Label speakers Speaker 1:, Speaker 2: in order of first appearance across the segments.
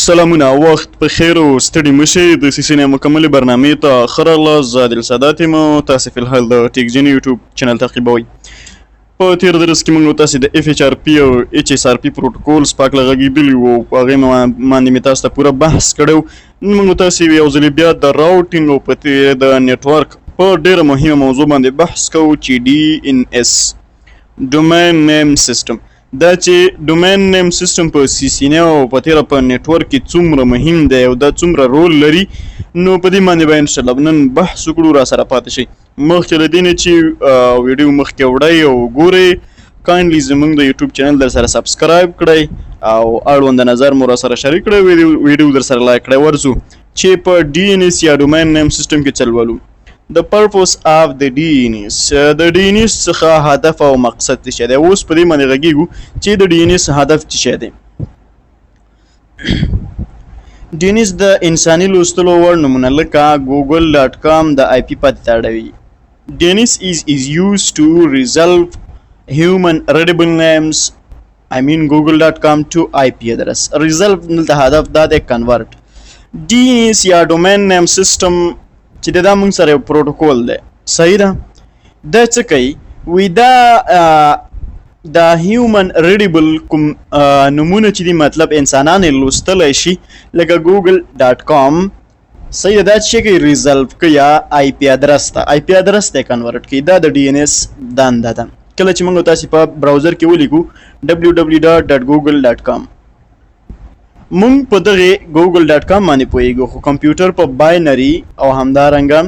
Speaker 1: سلامونه وخت په خیر او ستړي مشي د سیسینې مکملې برنامې ته ښه راغلاست. زه عادل سادات یم. تاسې فلحال د ټیکجن یوټیوب چینل تعقیبوئ. په تېر درس کې موږ تاسې د FHRP او HSRP پروتوکولز په هکله غږېدلي وو، په هغې باندې مې تاسو ته پوره بحث کړی و. نن موږ تاسې یو ځلې بیا د راوټینګ او په د نیټورک په ډېره مهمه موضوع باندې بحث کوو چې DNS ډومین نیم سیسټم. دا چې ډومین نیم سیسټم په سیسینه او په تیره په نیټورک کې څومره مهم دی او دا څومره رول لري، نو په دې باندې به انشاءالله نن بحث وکړو. را سره پاتې شئ. مخکې له دې نه چې ویډیو مخکې وړئ او ګورئ، کاینډلي زموږ د یوټیوب چینل در سره سبسکرایب کړئ او اړوند نظر مو را سره شریک کړئ، ویډیو در سره لایک کړئ. ورځو چې په DNS یا ډومین نیم سیسټم کې چل ولو. The purpose of the DNS د DNS څخه هدف او مقصد څه شی دی. اوس په دې باندې غږیږو چې د DNS هدف څه شی دی. DNS د انساني لوستلو وړ نمونه لکه google.com د IP پته تړوي. DNS is used to resolve human readable names. google.com to IP address. resolve د هدف دا د convert. DNS یا ډومین نیم سیسټم چې دا موږ سره یو پروتوکول دی، صحیح ده. دا څه کوي؟ وی دا د هیومن ریډیبل کوم نمونه چې دي، مطلب انسانان یې لوستلی شي، لکه google.com، صحیح ده. دا چې کوي ریزلف کوي یا IP ادرس ته کنورټ کوي. دا د DNS دنده ده. کله چې موږ تاسې په براوزر کې ولیکو www.google.com، مونږ په دغه google.com باندې پوهیږو، خو کمپیوټر په باینري او همدارنګه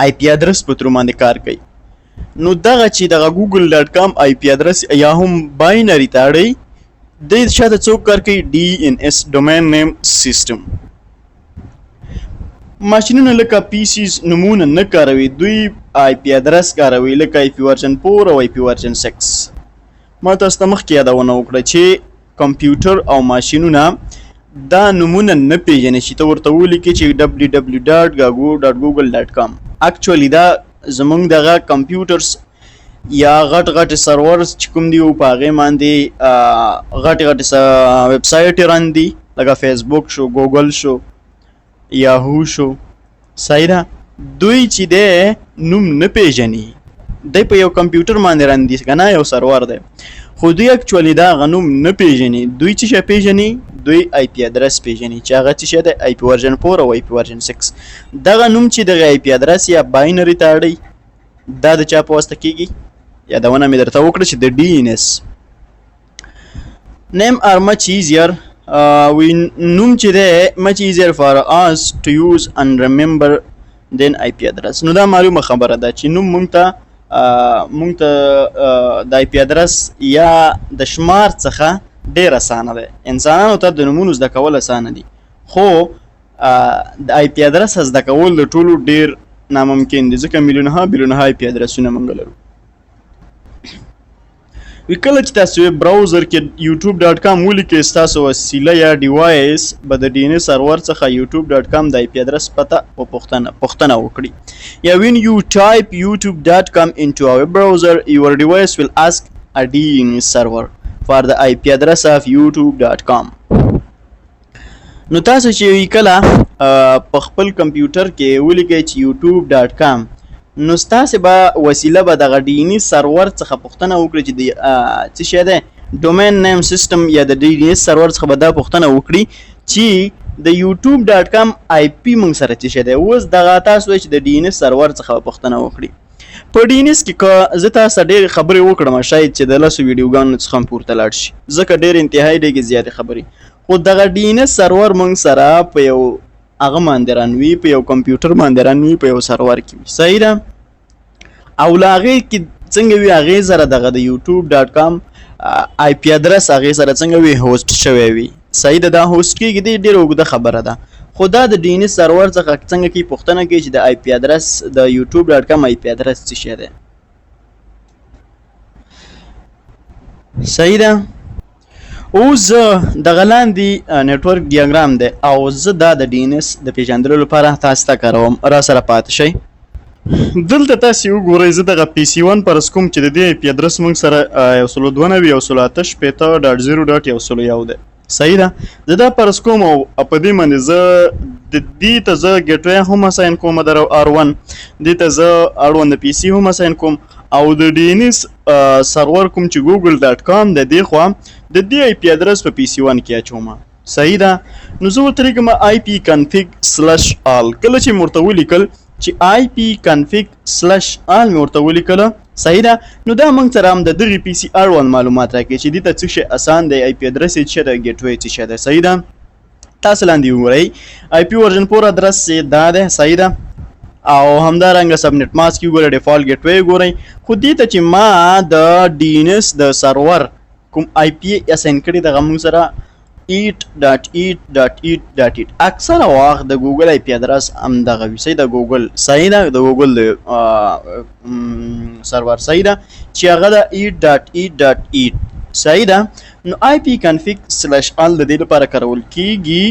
Speaker 1: IP ادرس په تر باندې کار کوي. نو دغه چې دغه google.com IP ادرس یا هم باینري تاړي، د شاته څوک کار کوي؟ DNS ډومین نیم سیسټم. ماشینونه لکه PCs نمونه نه کاروي، دوی IP ادرس کاروي، لکه IP ورژن 4 او IP ورژن 6. ما تاسو ته مخکې یادونه وکړه چې کمپیوټر او ماشینونه دا نمونه نه پیژني چې ته ورته ولیکې چې www.google.com. اکچولی دا زمونږ دغه کمپیوټرز یا غټ سرورز چې کوم دي، په هغې باندې غټ ویب سایټ رن دي، لکه فیسبوک شو، ګوګل شو، یاهو شو، صحیح ده. دوی چې دی نوم نه پیژني، دی په یو کمپیوټر باندې رن دي که نه، یو سرور دی، خو دوی اکچولی دا غنوم نه پیژني. دوی چې شی پیژني؟ دوی IP ادرس پیژني، چې هغه څه شی دی؟ IP ورژن 4 او IP ورژن 6. دغه نوم چې دغه IP ادرس یا باینري تاړي، دا د چا په واسطه کیږي؟ یادونه مې درته وکړه چې د DNS name are much easier. نوم چې دی much easier for us to use and remember than IP address. نو دا معلومه خبره ده چې نوم مونږ ته د IP ادرس یا د شمار څخه ډېر اسانه دی. انسانانو ته د نومونو زده کول اسانه دي، خو د IP ادرس زده کول د ټولو ډېر ناممکن دي، ځکه میلیونها IP ادرسونه موږ لرو. کله چې تاسو براوزر کې youtube.com ولیکئ، ستاسو وسیله یا ډیوایس به د DNS سرور څخه youtube.com د IP ادرس پته په پوښتنه وکړي. یا when you type youtube.com into a web browser, your device will ask a DNS server for the IP address of youtube.com. نو تاسو چې کله په خپل کمپیوټر کې ولیکئ چې youtube.com، نو ستاسې به وسیله به دغه DNS سرور څخه پوښتنه وکړي چې څه شی دی؟ ډومین نیم سیسټم یا د DNS سرور څخه به دا پوښتنه وکړي چې د youtube.com IP موږ سره څه شی دی. اوس دغه تاسو چې د DNS سرور څخه پوښتنه وکړي. په DNS کې که زه تاسو ډېرې خبرې وکړم، شاید چې د 10 ویډیوګانو څخه هم پورته لاړ شي، ځکه ډېر انتهایی ډېرې زیاتې خبرې. خو دغه DNS سرور موږ سره په یو هغه باندې رانوي، په یو کمپیوټر باندې رانوي، په یو سرور کې وي، صحیح ده. او له هغې کې څنګه وي؟ هغې سره دغه د youtube.com IP ادرس هغې سره څنګه وي؟ هوسټ شوی وي، صحیح ده. دا هوسټ کېږي، دې ډېره اوږده خبره ده، خو دا د DNS سرور څخه څنګه کوي؟ پوښتنه کوي چې د IP ادرس د youtube.com IP ادرس څه شی دی، صحیح ده. اوس دغه لاندې نیټورک ډیاګرام دی او زه دا د DNS د پیژندلو لپاره تاسو ته کاروم. را سره پاتې شئ. دلته تاسو وګورئ، زه دغه PC1 پرس کوم چې د دې IP ادرس موږ سره 192.168.0.101 دی، صحیح ده. زه دا فرض کوم او په دې باندې زه د دې ته زه ګیټوی هم اساین کوم د R1 دې ته زه اړوند د پی سي هم اساین کوم او د ډي ان اس سرور کوم چې google.com د دې خوا د دې آی پی ادرس په پی سي 1 کې اچوم. صحیح ده. نو زه ورته لیکم ipconfig/all. کله چې مرته ولیکل چې ipconfig/all مې ورته ولیکله صحیح ده. نو دا موږ سره هم د دغې پی سي اړوند معلومات راکوي چې دې ته څه شی اسان دی، آی پی ادرس یې څه ده، ګیټوی څه شی ده. صحیح ده. تاسو لاندې وګورئ آی پی ورژن 4 ادرس یې دا ده. صحیح ده. او همدارنګه سبنیټ ماسک یې ګورئ، ډیفالټ ګیټوی ګورئ. خو دې ته چې ما د ډي ان اس د سرور کوم آی پی اساین کړي دغه موږ سره 8.8.8.8 اکثره وخت د ګوګل آی پی ادرس هم دغه وي. صحیح ده. ګوګل صحیح ده، د ګوګل سرور صحیح ده چې هغه د 8.8.8 صحیح ده. نو آی پی config/all د دې لپاره کارول کیږي.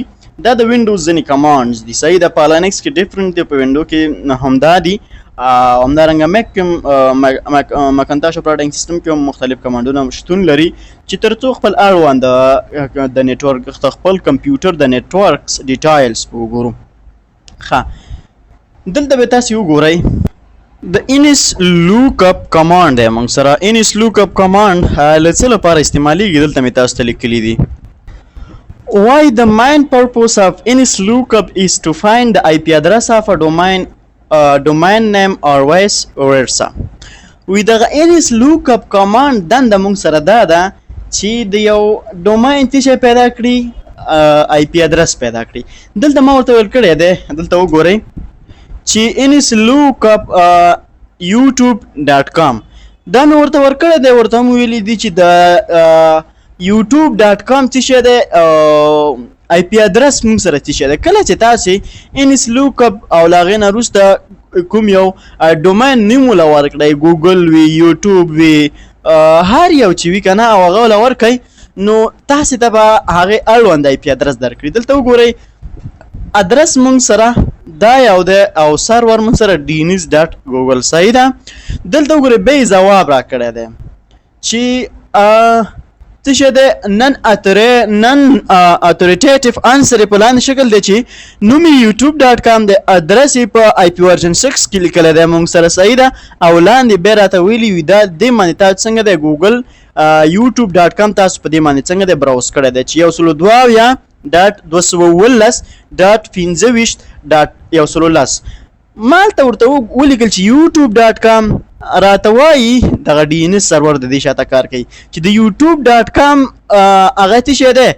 Speaker 1: دا د وینډوز ځینې کمانډز دي. صحیح ده. په لینکس کې ډیفرنٹ دی، په وینډو کې همدا دي، همدارنګه مک کې مکنتاش اپریټنګ سیستم کې مختلف کمانډونه شتون لري چې ترڅو خپل اړوند د نیټورک خپل کمپیوټر د نیټورکس ډیټایلز وګورو. ښه دلته به تاسو وګورئ د انس لوکاپ کمانډ دی موږ سره. انس لوکاپ کمانډ له څه لپاره استعمالیږي دلته مې تاسو ته لیکلي دي. Why the main purpose of NS lookup is to find the IP address of a domain name or vice versa. وی دغه NS lookup command دنده موږ سره دا ده چې د یو ډومین څه پیدا کړي، IP address پیدا کړي. دلته ما ورته ویل کړی دی، دلته وګورئ چې NS lookup youtube.com دا مې ورته ورکړی دی. ورته هم ویلي دي چې د youtube.com څه شی دی، آی پی ادرس موږ سره څه شی دی. کله چې تاسې انس لوکاپ او له هغې نه وروسته کوم یو ډومین نیم وله ورکړئ، ګوګل وي، یوټوب وي، هر یو چې وي که نه، او هغه وله ورکئ، نو تاسې ته به هغې اړوند آی پی ادرس درکړي. دلته وګورئ ادرس موږ سره دا یو دی او سرور موږ سره dns.google. صحیح ده. دلته وګورئ بیا یې ځواب راکړی دی چې څه شی دی، نن اتوریټیټیف انسر یې په لاندې شکل دی چې نوم یې youtube.com دی، ادرس یې په آی پی ورژن 6 کې لیکلی دی موږ سره. صحیح ده. او لاندې بیا راته ویلي وي دا دې باندې تاسو څنګه دی ګوګل youtube.com تاسو په دې باندې څنګه دی براوز کړی دی چې 122.225.15.111 ما هلته ورته ولیکل چې youtube.com راته وایي دغه ډي ان اس سرور د دې شاته کار کوي چې د youtube.com هغه څه شی دی،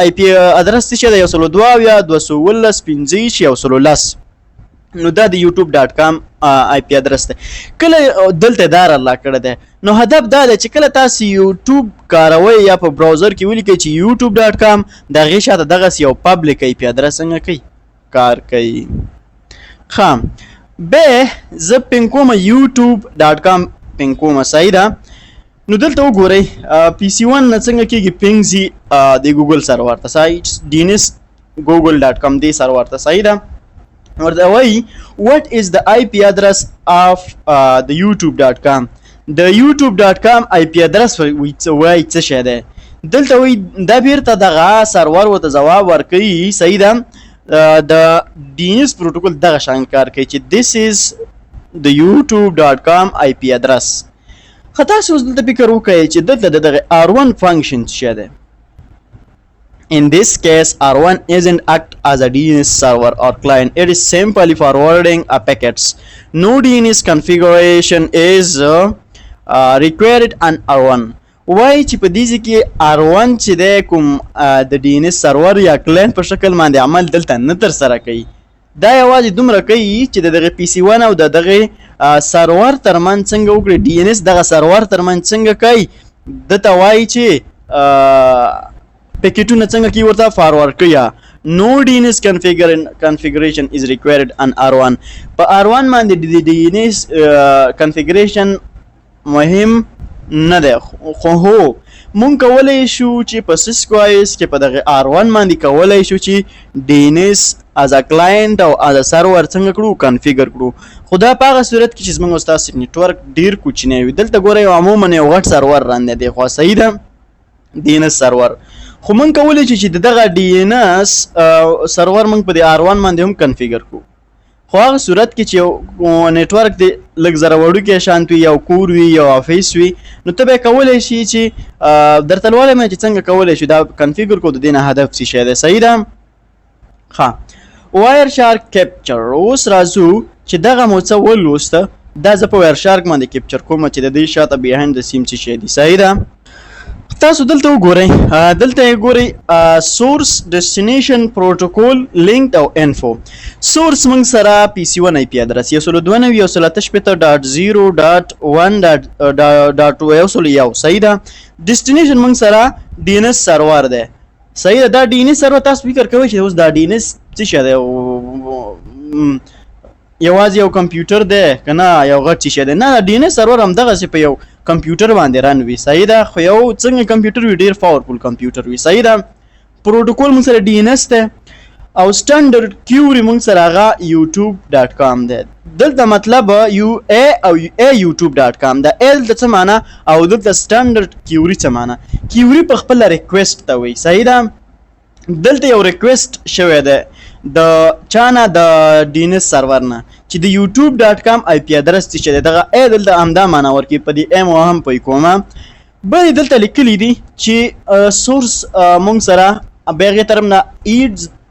Speaker 1: آی پی ادرس څه شی دی 122.225.111. نو دا د youtube.com آی پی ادرس دی. کله دلته دا راله کړی دی. نو هدف دا دی چې کله تاسو یوټیوب کاروئ یا په براوزر کې ولیکئ چې youtube.com د هغې شاته دغسې یو پبلیک آی پی ادرس څنګه کوي، کار کوي. ښه بیا زه پین کومه youtube.com پین کومه. صحیح ده. نو دلته وګورئ پی سي 1 نه څنګه کېږي پینګ ځي د ګوګل سرور ته. صحیح ډینس google.com دې سرور ته. صحیح ده. ورته وایي what is the IP address of the youtube.com. د youtube.com IP address وایي څه شی دی. دلته وایي دا بیرته دغه سرور ورته ځواب ورکوي. صحیح ده. د DNS پروتوکول دغه شان کار کوي چې this is the youtube.com IP address. خو تاسو اوس دلته فکر وکړئ چې دلته دغه R1 function څه دی. In this case, R1 isn't act as a DNS server or client. It is simply forwarding a packets. No DNS configuration is required on R1. وای چې په دې کې R1 چې د کوم د DNS سرور یا کلاینټ په شکل باندې عمل دلته نه تر سره کوي. دا یوازې دومره کوي چې دغه پی سي 1 او دغه سرور ترمن څنګه وکړي، DNS دغه سرور ترمن څنګه کوي، دته وای چې پکیټونه څنګه کی ورته فارورډ کیا. No DNS configuration is required on R1. په R1 باندې د DNS configuration مهم نه ده. خو هو مونږ کولای شو چې په سیسکو ایس کې په دغه R1 باندې کولای شو چې DNS از ا کلاینټ او از ا سرور څنګه کړو کنفیګر کړو. خو دا په هغه صورت کې چې زموږ تاسو نیټورک ډیر کوچنی وي. دلته ګورئ عموما یو غټ سرور رانده دی. خو صحیح ده DNS سرور خو موږ کولی چې دغه DNS سرور موږ په د R1 باندې هم کنفیګر کړو. خو هغه صورت کې چې نیټورک د لږ زره وړوکی شانت وي، یو کور وي، یو افیس وي، نو ته به کولی شي چې درته لولم چې څنګه کولی شو دا کنفیګر کړو. د دې نه هدف څه شی دی؟ صحیح ده. ښه، وایر شارک کیپچر. اوس راځو چې دغه مو څه ولوسته، دا زه په وایر شارک باندې کیپچر کوم چې د دې شاته بیهایند د سیم څه شی دی. صحیح ده. تاسو دلته وګورئ، دلته یې ګورئ سورس ډیسټینیشن پروتوکول لینک او انفو. سورس موږ سره PC1 IP ادرس 192.168.1.1.1. صحیح ده. ډیسټینیشن موږ سره DNS سرور ده. صحیح ده. دا DNS سرور تاسو فکر کوئ چې اوس دا DNS څه شی دی؟ یوازې یو کمپیوټر دی که نه یو غټ څه شی دی؟ نه، DNS سرور همدغسې په یو کمپیوټر باندې رن وي. صحیح ده. خو یو څنګه کمپیوټر وي؟ ډېر پاورفل کمپیوټر وي. صحیح ده. پروتوکول موږ سره DNS دی او سټنډرډ کیوري موږ سره هغه youtube.com دی. دلته مطلب UA او youtube.com ده. دلته څه معنا او دلته سټنډرډ کیوري څه معنا؟ کیوري په خپله ریکویسټ ته وایي. صحیح ده. دلته یو ریکویسټ شوی دی د چانه د DNS سرور نه چې د youtube.com IP ادرس څه دی. دغه دلته همدا معنا ورکوي. په دې مو هم پوه کومه. بل دلته لیکلی دي چې سورس موږ سره به هغې طرف نه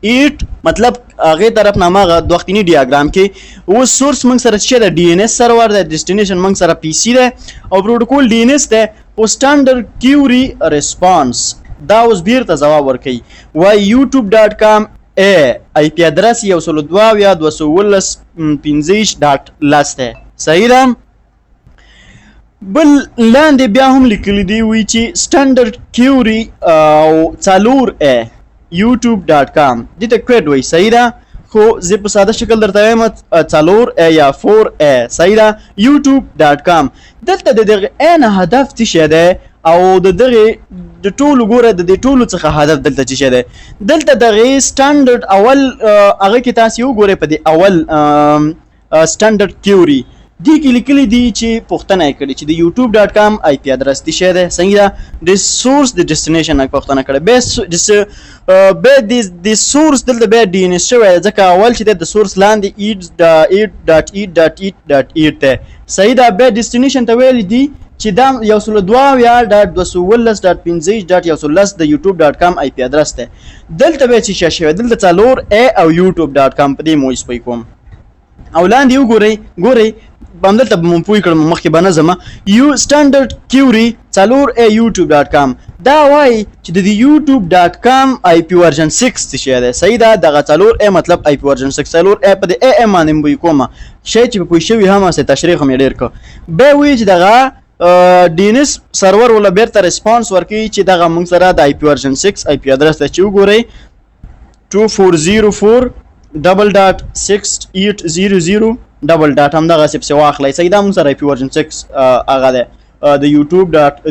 Speaker 1: ایټ مطلب هغې طرف نه هماغه د وختیني ډیاګرام کې اوس سورس موږ سره څه دی؟ DNS سرور دی. ډیسټینیشن موږ سره PC دی او پروتوکول DNS دی. او سټنډرډ کیوري ریسپانس دا اوس بیرته ځواب ورکوي. وایي youtube.com IP ادرس 192.211.15.10 دی. صحیح ده. بل لاندې بیا هم لیکلی دی وایي چې سټنډرډ کیوري او 4 youtube.com دې ته کوډ وایي. صحیح ده. خو زه په ساده شکل درته وایم 4 یا 4 صحیح ده. youtube.com دلته د دغه هدف څه شی دی او د دغه د ټولو ګوره د دې ټولو څخه هدف دلته څه شی دی؟ دلته دغه سټنډرډ اول هغه کې تاسو وګورئ په دې اول سټنډرډ کیوري دې کې لیکلي دي چې پوښتنه یې کړې چې د youtube.com IP ادرس څه شی دی. صحیح ده. د سورس د ډیسټینیشن نه پوښتنه کړې. به د سورس دلته بیا DNS شوی ځکه اول چې د سورس لاندې 8.8.8.8 دی. صحیح ده. بیا ډیسټینیشن ته ویلي دي چې دا 192.211.15.11 د youtube.com IP ادرس دی. دلته به څه شی شوی؟ دلته 4 او youtube.com په دې مو پوه کوم. او لاندې وګورئ همدلته به مو پوه کړم مخکې به نه ځمه. سټنډرډ کیوري 4 youtube.com دا وایي چې د youtube.com IP ورژن 6 څه شی دی. صحیح ده. دغه 4 مطلب IP ورژن 6 4 په د باندې مو پوه کومه شی چې په پوه شوي هم هسې تشریح هم یې ډېر کړ. بیا وایي چې دغه DNS سرور ولا بیرته ریسپانس ورکوي چې دغه موږ سره د IP ورژن 6 IP ادرس ته چې وګورئ 2404.6.800 همدغسې پسې واخلئ. صحیح ده. موږ سره IP ورژن 6 هغه دی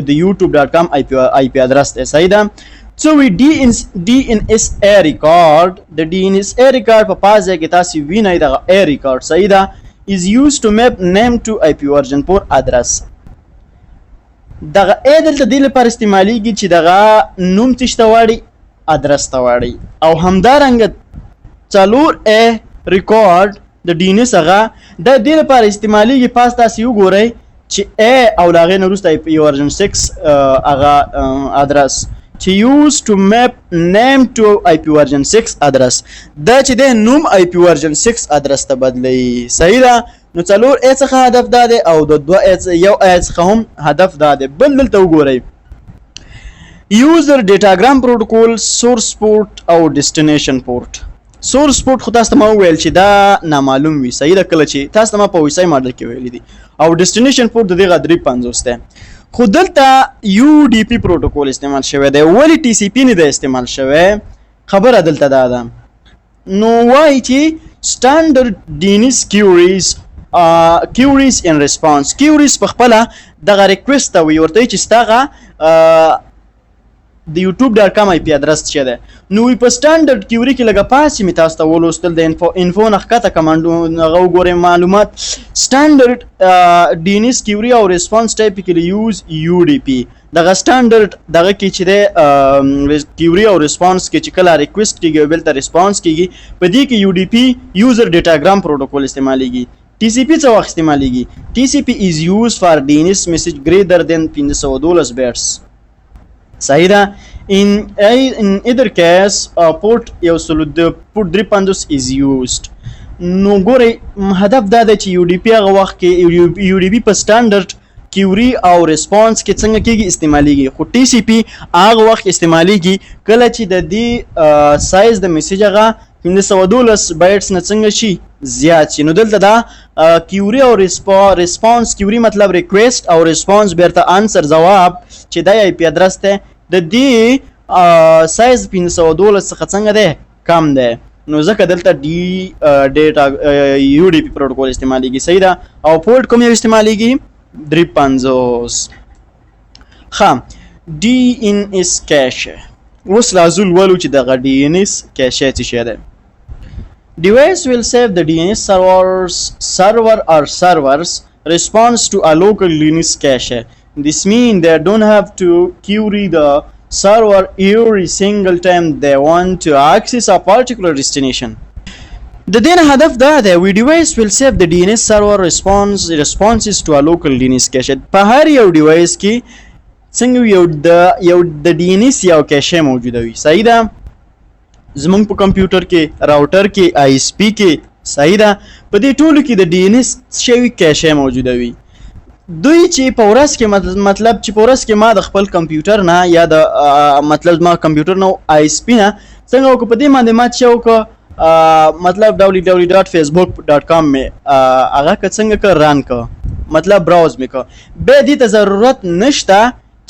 Speaker 1: د youtube.com IP ادرس دی. صحیح ده. So we DNS A record د DNS A record په پاس ځای کې تاسو وینئ دغه A record. صحیح ده. is used to map name to IP ورژن 4 address. دغه دلته دې لپاره استعمالیږي چې دغه نوم څه ته واړي؟ ادرس ته واړي. او همدارنګه 4 ریکارډ د DNS هغه د دې لپاره استعمالیږي پاس تاسو وګورئ چې او له هغې نه وروسته IP ورژن 6 هغه ادرس چې use to map name to IP ورژن 6 ادرس دا چې د نوم IP ورژن 6 ادرس ته بدلوي. صحیح ده. نو 4 څخه هدف دا دی او د 2 یو څخه هم هدف دا دی. بل دلته وګورئ user datagram protocol source port او destination port. source port خو تاسو ته ما وویل چې دا نامعلوم وي. صحیح ده. کله چې تاسو ته ما په ویسای ماډل کې ویلي دي او destination port د دغه 350 دی. خو دلته UDP پروتوکول استعمال شوی دی. ولې TCP نه دی استعمال شوی؟ خبره دلته دا ده. نو وایي چې standard DNS queries in response. queries په خپله دغه ریکویسټ ته وایي ورته چې ستاغه د youtube.com IP ادرس څه دی. نو په سټنډرډ کیوري کې لږه پاسې مې تاسو ته ولوستل د انفو نه ښکته کمانډو هغه وګورئ معلومات. سټنډرډ DNS کیوري او ریسپانس ټایپیکلی یوز UDP دغه سټانډرډ دغه کې چې د کیوري او ریسپانس کې چې کله ریکوست کیږي بل ته ریسپانس کیږي په دې کې یو ډي پی یوزر ډیټاګرام پروتوکول استعمالېږي. TCP څه وخت استعمالېږي؟ TCP is used for DNS message greater than 512 bytes. صحیح ده. In either case port یو سلو د port 350 is used. نو ګورئ هدف دا دی چې یو ډي پی هغه وخت کې یو ډي پی په سټانډرډ کیوري او ریسپانس کې څنګه کېږي استعمالېږي، خو ټي سی پی هغه وخت استعمالېږي کله چې د دې سایز د میسیج هغه 512 بایټس نه څنګه شي زیات شي. نو دلته دا کیوري او ریسپانس کیوري مطلب ریکویسټ او ریسپانس بیرته انسر جواب چې دا آی پی ادرس ته د دې سایز 512 څخه څنګه دی کم دی. نو ځکه دلته ډیټا یو ډي پی پروتوکول استعمالېږي. صحیح ده. او پورټ کوم یو استعمالېږي؟ 350. ښه ډي ان اس کیشه. اوس لازم ولو چې دغه ډي ان اس کیشه څه شی ده. Device will save the DNS server or servers response to a local DNS cache. This means they don't have to query the server every single time they want to access a particular destination. The then هدف دا دی we device will save the DNS server responses to a local DNS cache. په هر یو ډیوایس کې څنګه یو د DNS یو کیشه موجوده وي. صحیح ده. زمونږ په کمپیوټر کې راوټر کې آی اس پی کې. صحیح ده. په دې ټولو کې د DNS شوي کیشه موجوده وي. دوی چې په ورځ کې مطلب چې په ورځ کې ما د خپل کمپیوټر نه یا د مطلب ما کمپیوټر نه آی اس پی نه څنګه وکړو په دې باندې ما څه وکړو مطلب www.facebook.com مې هغه که څنګه که ران که مطلب براوز مې که بیا دې ته ضرورت نشته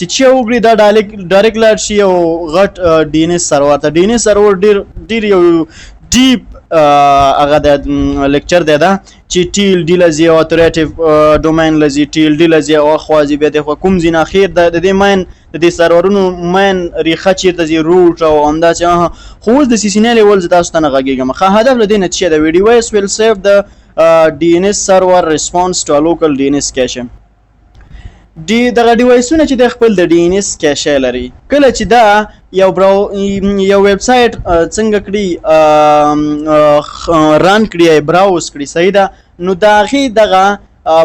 Speaker 1: چې وګړي دا ډایرکټ لاړ شي یو غټ ډي ان اس سرور ته. ډي ان اس سرور ډېر یو ډیپ هغه د لیکچر دی دا چې ټیل ډي لځي او اتریټیو ډومین لځي ټیل ډي لځي او خوازي بیا د کوم ځای نه اخر د دې ماین د دې سرورونو ماین ریخه چیرته ځي روټ او همداسې خو اوس د سی سی ان لیول زه تاسو ته نه غږېږم. ښه هدف له دې نه څه دی device will save the DNS server response to a local DNS cache. دغه ډیوایسونه چې د خپل د ډي ان اس کیشه لري کله چې دا یو ویب سایټ څنګه کړي ران کړي براوز کړي. صحیح ده. نو د هغې دغه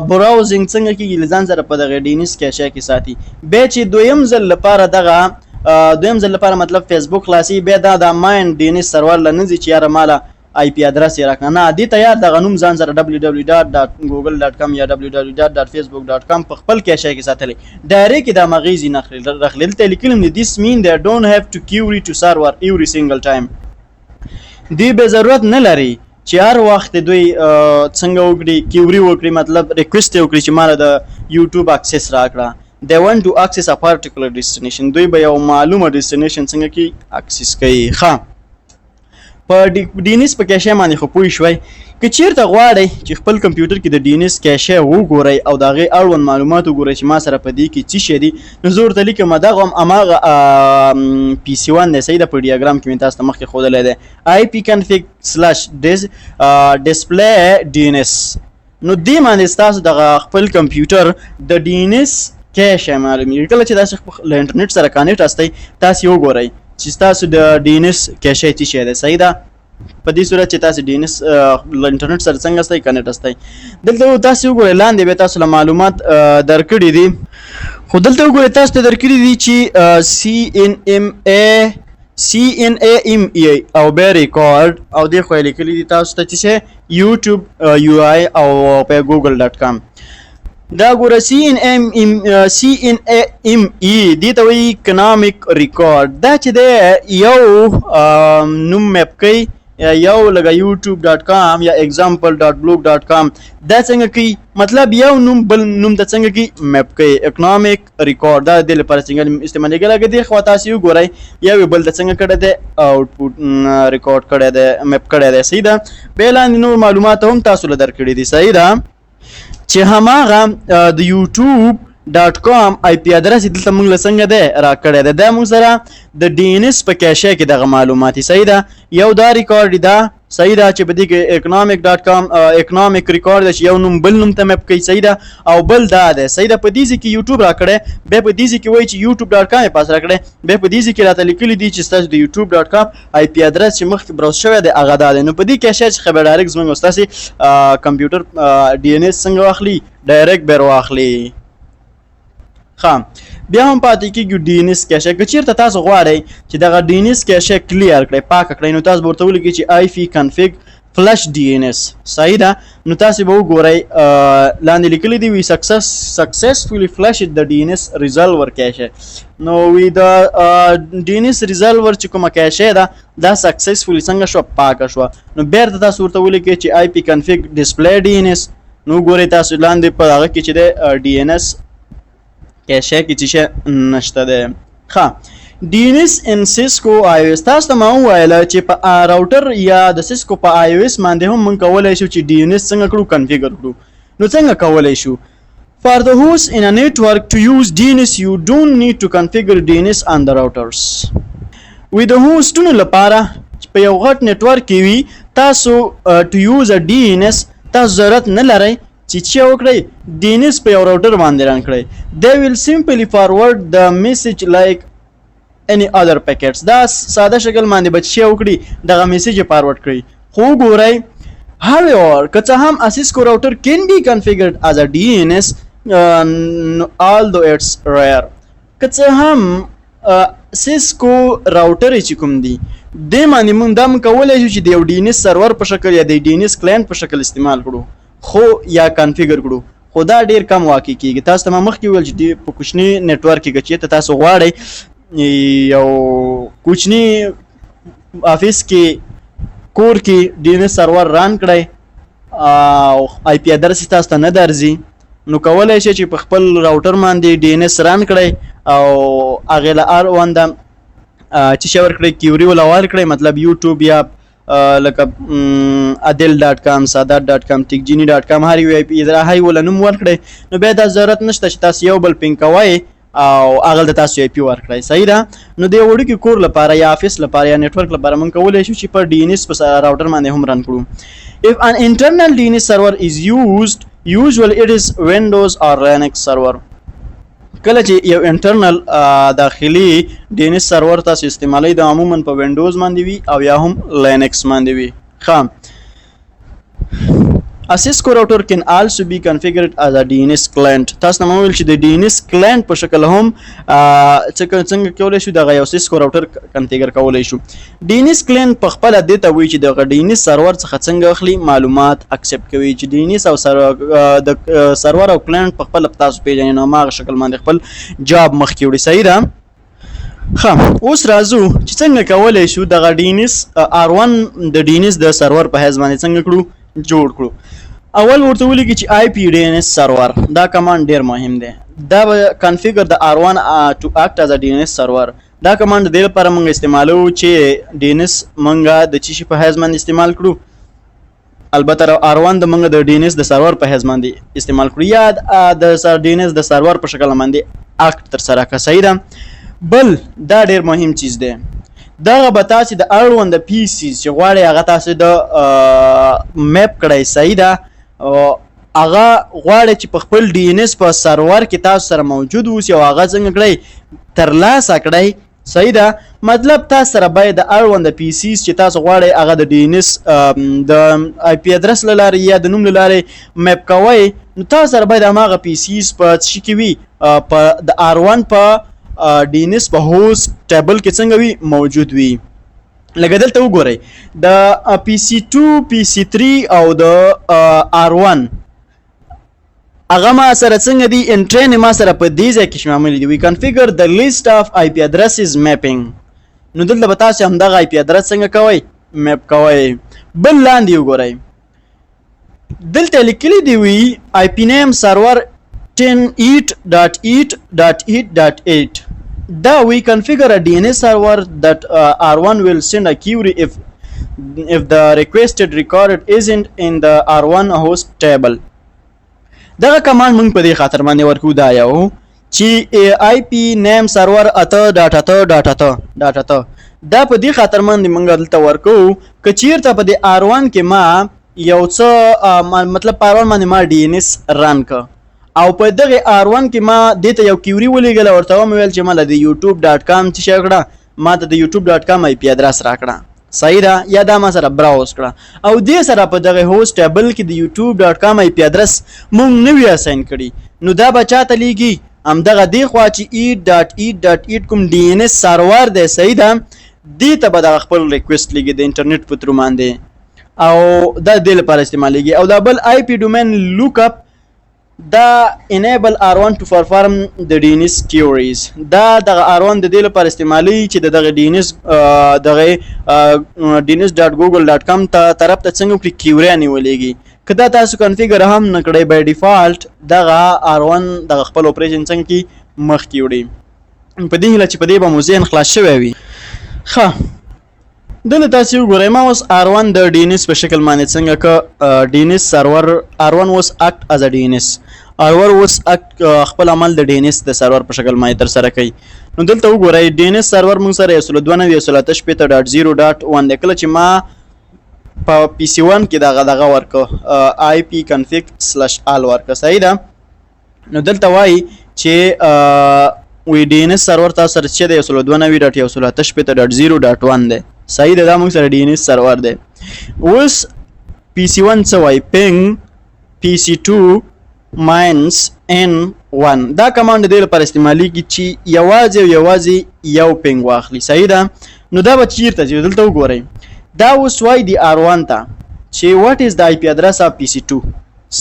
Speaker 1: براوزنګ څنګه کېږي له ځان سره په دغه ډي ان اس کیشه کې ساتي. بیا چې دویم ځل لپاره مطلب فیسبوک خلاصي بیا دا د ماین ډي ان اس سرور له نه ځي چې یاره ماله آی پی ادرس یې راکړه نه دې ته یا دغه نوم ځان سره www.google.com یا www.facebook.com په خپل کیشه کې ساتلی ډایرکټ د مغیزي نه راخلي. دلته لیکلي دي this mean they don't have to query to server every single time. دې به ضرورت نه لري چې هر وخت دوی څنګه وکړي کیوري وکړي مطلب ریکوست وکړي چې ماله د یوټیوب اکسس راکړه. they want to access a particular destination. دوی به یو معلومه destination څنګه کې اکسس کوي. ښه په ډي ان اس په کیشه باندې خو پوه شوئ. که چیرته غواړئ چې خپل کمپیوټر کې د ډي ان اس کیشه وګورئ او د هغې اړوند معلومات وګورئ چې ما سره په دې کې څه شی دي نو زه ورته لیکم دغه هماغه پي سي 1 دی. صحیح ده. په ډیاګرام کې مې تاسو ته مخکې ښودلی دی ipconfig/display.dns. نو دې باندې ستاسو دغه خپل کمپیوټر د ډي ان اس کیشه معلومېږي. کله چې تاسو له انټرنیټ سره کانیکټ هستئ تاسو یې وګورئ چې تاسو د ډي ان اس کیشه څه شی دی. صحیح ده. په دې صورت چې تاسو ډي ان اس له انټرنیټ سره څنګه هستئ کانیکټ هستئ. دلته تاسو وګورئ لاندې به تاسو له معلومات درکړي دي خو دلته وګورئ تاسو ته درکړي دي چې CNAME او بیا ریکارډ او دې خو یې لیکلي دي تاسو ته چې یوټیوب UI او په google.com. دا ګوره CNAME دې ته وایي اکنامک ریکارډ. دا چې دی یو نوم میپ کوي یو لکه youtube.com یا example.blog.com دا څنګه کوي مطلب یو نوم بل نوم ته څنګه کوي میپ کوي. اکنامک ریکارډ دا د دې لپاره څنګه استعمالېږي لکه دې خوا تاسو وګورئ یو بل ته څنګه کړی دی آوټپوټ ریکارډ کړی دی میپ کړی دی. صحیح ده. بیا لاندې نور معلومات هم تاسو له درکړي دي. صحیح ده. چې هماغه د youtube.com آی پی ادرس دلته موږ له څنګه دی راکړی دی دا موږ سره د ډي ان اس په کیشه کې دغه معلومات. صحیح ده. یو دا ریکارډ دا صحیح ده چې په دې کې economic.com economic record چې یو نوم بل نوم ته مپ کوي صحیح ده او بل دا ده صحیح ده په دې ځکه یوټیوب راکړی بیا په دې ځکه وایي چې youtube.com یې پاس راکړی بیا په دې ځکه راته لیکلي دي چې ستاسو د youtube.com IP ادرس چې مخکې براوز شوی دی هغه دا دی نو په دې کې شاید څخه به ډایرکټ زموږ ستاسې کمپیوټر DNS څنګه واخلي ډایرکټ به واخلي ښه بیا هم پاتې کېږي DNS کیشه که چېرته تاسو غواړئ چې دغه DNS کیشه کلیر کړئ پاکه کړئ نو تاسو به ورته ولیکئ چې IP config flush DNS صحیح ده نو تاسو به وګورئ لاندې لیکلي دي we successfully flushed the DNS resolver cache نو وی د DNS resolver چې کومه کیشه ده دا successfully څنګه شوه پاکه شوه نو بیرته تاسو ورته ولیکئ چې IP config display DNS نو ګورئ تاسو لاندې په هغه کې چې د DNS کیشه کې چې نشته ده ښه DNS ان سیسکو iOS تاسو ته ما وویل چې په راوټر یا د سیسکو په iOS باندې هم موږ کولی شو چې DNS څنګه کړو کنفیګر کړو نو څنګه کولی شو For the host in a network to use DNS you don't need to configure DNS on the routers with the hostونو لپاره په یو غټ نتورک کې وي تاسو to use a DNS تاسو ضرورت نه لرئ چې وکړئ DNS په یو راوټر باندې ران کړئ they will simply forward the message like any other packets دا ساده شکل باندې به چې وکړي دغه میسج فارورډ کړئ خو ګورئ however که څه هم Cisco router can be configured as a DNS although it's rare که څه هم Cisco router چې کوم دی د باندې موږ دا کولی شو چې د یو DNS سرور په شکل یا د DNS کلاینټ په شکل استعمال کړو خو یا کنفیګر کړو خو دا ډیر کم واقع کیږي تاسو ته ما مخکې ویل چې په کوچني نتورک کې چې تاسو غواړئ یو کوچني افیس کې کور کې DNS سرور ران کړئ او IP ادرس تاسو ته نه درځي نو کولای شئ چې په خپل راوټر باندې DNS ران کړئ او هغې له هر ونده چې شی ورکړئ کیوري ولا ورکړئ مطلب یوټیوب یا لکه adel.com sadat.com tikgini.com هر یو IP اداره هی ولا نوم ورکړئ نو بیا دا ضرورت نشته چې تاسو یو بل پینګ کوئ او هغه د تاسو IP ورکړئ صحیح ده نو د وړوکي کور لپاره یا افیس لپاره یا نتورک لپاره موږ کولی شو چې په DNS په راوټر باندې هم رن کړو if an internal DNS server is used usually it is Windows or Linux server کله چې یو انټرنل داخلي DNS سرور تاسو استعمالوي دا عموما په وینډوز باندې وي او یا هم لینکس باندې وي ښه A Cisco router can also be configured as a DNS client تاسو نو ویل چې د DNS client په شکل هم څنګه کولای شو د یو Cisco router کنفیګر کولای شو DNS client په خپل د ته وی چې د DNS سرور څخه څنګه اخلي معلومات اکسپټ کوي چې DNS او سرور او client په خپل تاسو پیژنئ نو ما شکل باندې خپل جاب مخکې وړي صحیح ده ښه اوس راځو چې څنګه کولای شو د DNS R1 د DNS د سرور په حیث باندې څنګه کړو جوړ کړو اول ورته ولیکي چې IP DNS سرور دا کمانډ ډیر مهم دی دا کنفیګر د R1 to act as a DNS سرور دا کمانډ د لپاره موږ استعمالو چې DNS موږ د چی شي په حیث باندې استعمال کړو البته R1 د موږ د DNS د سرور په حیث باندې استعمال کړو یا د DNS د سرور په شکل باندې اکټ تر سره کا صحیح ده بل دا ډیر مهم چیز دی دغه به تاسو د اړوند د PCs چې غواړئ هغه تاسو د میپ کړئ صحیح ده هغه غواړي چې په خپل DNS په سرور کې تاسو سره موجود اوسي او هغه څنګه کړئ ترلاسه کړئ صحیح ده مطلب تاسو سره باید د اړوند PCs چې تاسو غواړئ هغه د DNS د IP ادرس له لارې یا د نوم له لارې میپ کوئ نو تاسو سره باید هماغه PCs په څه کې وي په د R1 په DNS په هوست ټیبل کې څنګه وي موجود وي لکه دلته وګورئ د PC2 PC3 او د R1 هغه ما سره څنګه دي انټرین ما سره په دې ځای کې شامل دي we configure the list of IP addresses mapping نو دلته به تاسو همدغه IP ادرس څنګه کوئ میپ کوئ بل لاندې وګورئ دلته لیکلي دي وي IP name server 10.8.8.8.8 da we configure a DNS server that R1 will send a query if the requested record isn't in the R1 host table دغه کمانډ موږ په دې خاطر باندې ورکو دا یو چې IP name server 8.8.8.8 دا په دې خاطر باندې موږ دلته ورکو که چیرته په دې R1 کې ما یو څه مطلب په R1 باندې ما DNS رن ک او په دغه R1 کې ما دته یو کیوري ولېګل ورته مې ویل چې مله د youtube.com چې شکړه ما ته د youtube.com IP ادرس راکړه صحیح ده یا دا ما سره براوز کړه او دې سره په دغه هوست ټیبل کې د youtube.com IP ادرس مونږ نوی اساین کړي نو دا بچاته لیږي ام دغه دی خوا چې e.e.e کوم DNS سرور دی صحیح ده دې ته به د خپل ریکوست لیږي د انټرنیټ په تر باندې او دا د لپاره استعمالېږي او دا بل IP domain lookup دا enable R1 to perform the DNS queries دا دغه R1 د دې لپاره استعمالي چې دغه DNS دغه dns.google.com ته طرف ته څنګه کړي کیوري نیولېږي کدا تاسو کنفیګر هم نکړی بای ډیفالت دغه R1 دغه خپل اپریشن څنګه کی مخ کی وړي په دې هله چې په دې به موزین خلاص شوی وي ښه دلته تاسو وګورئ ما اوس R1 د DNS په شکل باندې څنګه ک DNS سرور R1 was act as a DNS R1 was act خپل عمل د DNS د سرور په شکل باندې تر سره کوي نو دلته وګورئ DNS سرور موږ سره 192.168.1 د کله چې ما په PC1 کې دغه ورکو IP config/all ورکو صحیح ده نو دلته وایي چې وی DNS سرور تاسو سره چې د 192.168.0.1 ده صحیح ده دا موږ سره DNS سرور ده اوس PC1 څه وایي ping PC2 minus n1 دا کمانډ د لپاره استعمالېږي چې یوازې یو ping واخلي صحیح ده نو دا به چیرته ځي دلته وګورئ دا اوس وایي د R1 ته چې what is the IP address of PC2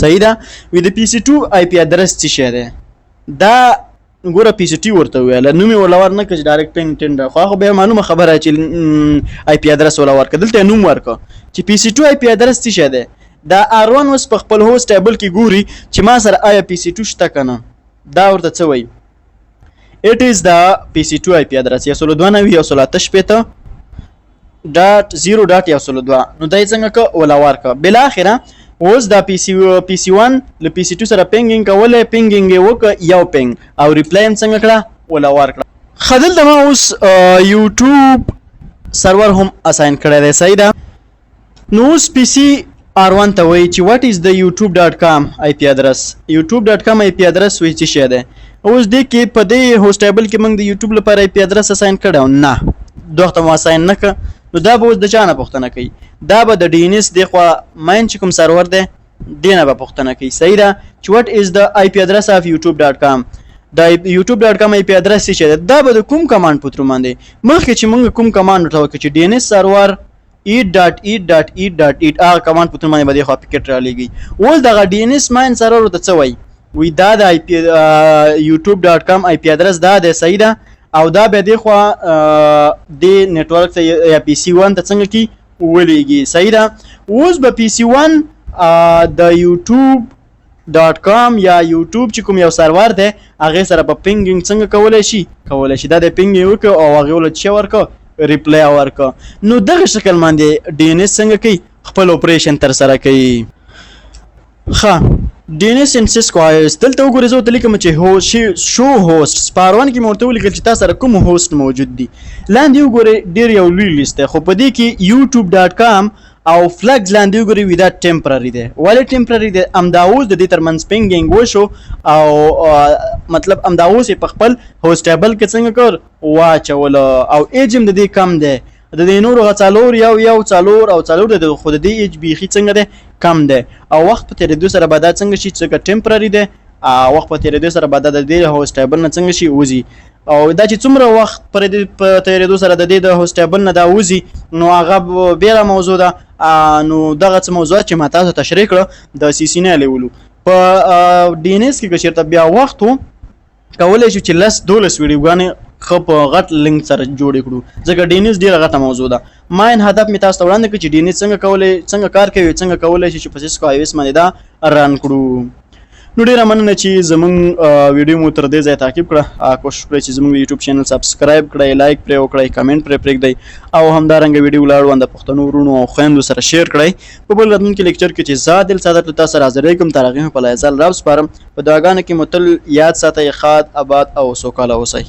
Speaker 1: صحیح ده وی د PC2 IP address څه شی ده دا ګوره PC2 ورته ویل نو مې ولور نه کړ ډایرکټ پینګ ټینډر خو به معلومه خبره چې IP address ولور کړ دلته نوم ورکړه چې PC2 IP address څه شی ده دا R1 اوس په خپل هوست ټیبل کې ګوري چې ما سره آیا PC2 شته کنه دا ورته څه وایي it is the PC2 IP address 192.168.0.1 نو دا څنګه ک ولا ورکه بل اخره اوس دا PC1 ل PC2 سره پینګینګ کوله پینګینګ وک یو پینګ او ریپلاي څنګه کړه ولا ورکړه خدل دما اوس YouTube سرور هم اساین کړی دی صحیح ده نو اوس PC R1 ته وایي چې what is the youtube.com IP address youtube.com IP address وایي چې شه ده اوس دې کې په دې هوست ټیبل کې موږ د YouTube لپاره IP address اساین کړو نه دوه ته اساین نه ک نو دا به اوس د چانه پوښتنه کوي دا به د DNS د خوا ماین چې کوم سرور ده دینه به پوښتنه کوي صحیح ده چې what is the IP address of youtube.com دا youtube.com IP address څه ده دا به د کوم کمانډ په تر باندې مخکې چې موږ کوم کمانډ ورته وکړو چې DNS سرور e.e.e.e کمانډ په تر باندې به د خوا پکټ را لګي اوس دغه DNS ماین سرور ته څه وایي وی دا د youtube.com IP address دا ده صحیح ده او دا به د خوا د نتورک ته یا PC1 ته څنګه کی ولېږي صحیح ده اوس به PC1 د youtube.com یا YouTube چې کوم یو سرور ده هغه سره په پینګینګ څنګه کولای شي دا د پینګینګ وکړو او هغه ول چې ورکو ریپلای ورکو نو دغه شکل باندې DNS څنګه کوي خپل اپریشن تر سره کوي ښه DNS and Cisco IOS دلته وګورئ زه ته لیکم چې شو هوست سپارون کې مرته ولیکل چې تاسو سره کوم هوست موجود دي لاندې وګورئ ډیر یو لوی لیست ده خو په دې کې youtube.com او فلګ لاندې وګورئ ودا ټمپرری ده ولې ټمپرری ده امداوز د دې ترمنځ پینګینګ وشو او مطلب امداوز په خپل هوست ټیبل کې څنګه کړ واچول او ایجم د دې کم ده د دې نور غڅالور یو څالور او څالور د خود دې ایچ بي خي څنګه ده کم ده او وخت په تیر 2 سره بعد څنګه شي چې ټمپرری ده وخت په تیر 2 سره بعد د دې هوست ټیبل نه څنګه شي وځي او دا چې څومره وخت پر دې په تیر 2 سره د دې د هوست ټیبل نه دا وځي نو هغه بیره موضوع ده نو دغه څه موضوع چې ما تاسو تشریح کړو د CC نه لیولو په DNS کې چیرته بیا وخت کولای شو چې لس 12 ویډیوګانې خپ غټ لینک سره جوړ کړو ځکه DNS ډیره غټه موضوع ده ماین هدف می تاسو وړاندې کړ چې DNS څنګه کار کوي څنګه کولای شي چې په Cisco IOS باندې دا ران کړو نو ډیره مننه چې زمونږ ویډیو مو تر دې ځای تعقیب کړه. کوشش وکړئ چې زمونږ یوټیوب چینل سبسکرایب کړئ، لایک پرې وکړئ، کمنټ پرې پرېږدئ او همدارنګه ویډیو لاړو د پښتنو ورونو او خویندو سره شیر کړئ. په بل راتلونکي لیکچر کې چې زه عادل سعادت له تاسو سره حاضرېږم تر هغې مو په لایزال رب سپارم. په دعاګانو کې مو تل یاد ساتئ ښاد، اباد او سوکاله اوسئ.